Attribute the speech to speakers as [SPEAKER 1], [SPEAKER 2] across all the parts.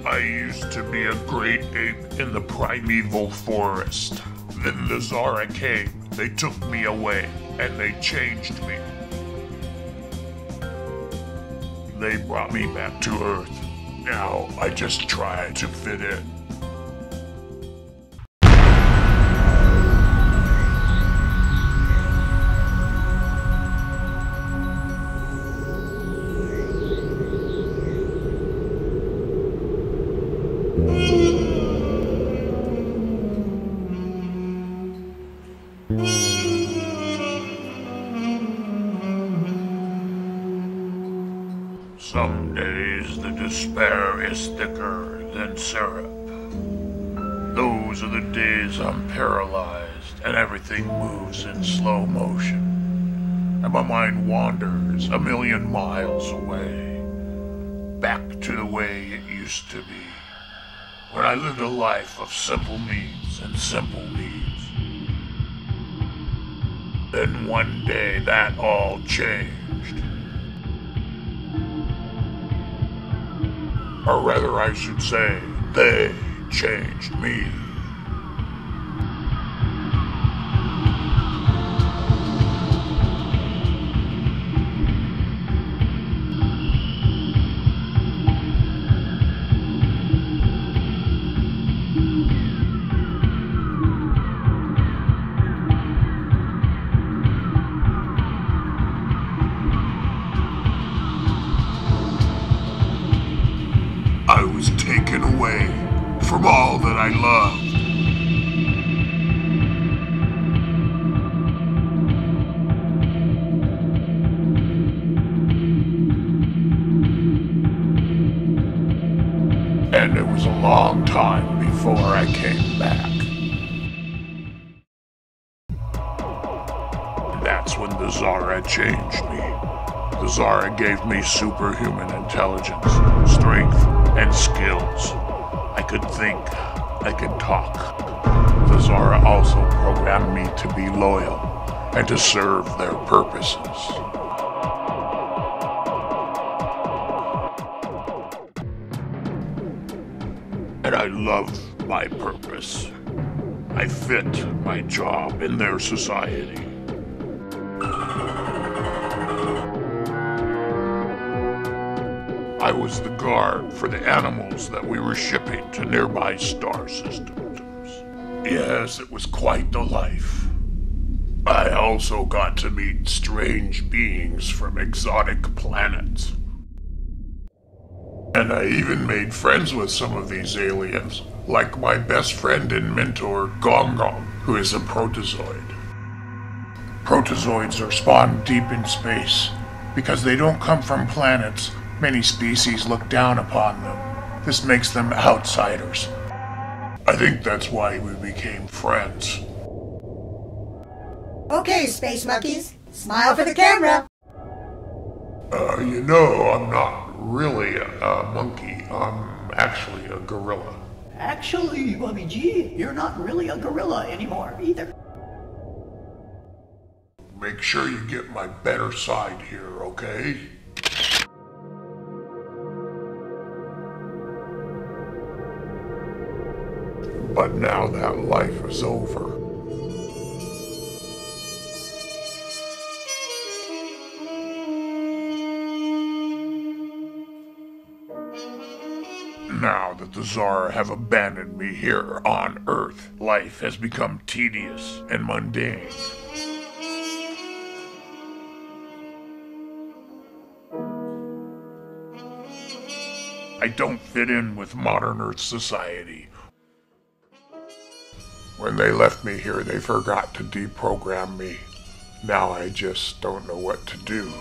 [SPEAKER 1] I used to be a great ape in the primeval forest. Then the Zara came, they took me away, and they changed me. They brought me back to Earth. Now I just try to fit in. Some days the despair is thicker than syrup. Those are the days I'm paralyzed and everything moves in slow motion. And my mind wanders a million miles away, back to the way it used to be, when I lived a life of simple needs and simple needs. Then one day that all changed. Or rather, I should say, they changed me. I was taken away from all that I loved. And it was a long time before I came back. That's when the Zara changed me. The Zara gave me superhuman intelligence, strength, and skills. I could think, I could talk. The Zara also programmed me to be loyal and to serve their purposes. And I love my purpose. I fit my job in their society. I was the guard for the animals that we were shipping to nearby star systems. Yes, it was quite the life. I also got to meet strange beings from exotic planets. And I even made friends with some of these aliens, like my best friend and mentor, Gong Gong, who is a protozoid. Protozoids are spawned deep in space. Because they don't come from planets, many species look down upon them. This makes them outsiders. I think that's why we became friends.
[SPEAKER 2] Okay, space monkeys, smile for the camera.
[SPEAKER 1] You know, I'm not really a monkey. I'm actually a gorilla.
[SPEAKER 3] Actually, Bubby G, you're not really a gorilla anymore either.
[SPEAKER 1] Make sure you get my better side here, okay? But now that life is over. Now that the Zara have abandoned me here on Earth, life has become tedious and mundane. I don't fit in with modern Earth society. When they left me here, they forgot to deprogram me. Now I just don't know what to do.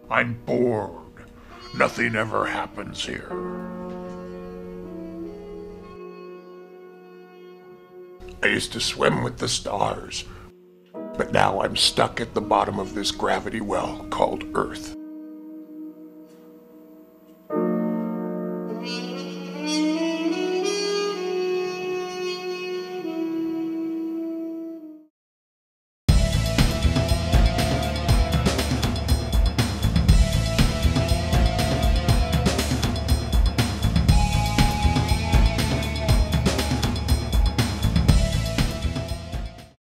[SPEAKER 1] I'm bored. Nothing ever happens here. I used to swim with the stars, but now I'm stuck at the bottom of this gravity well called Earth.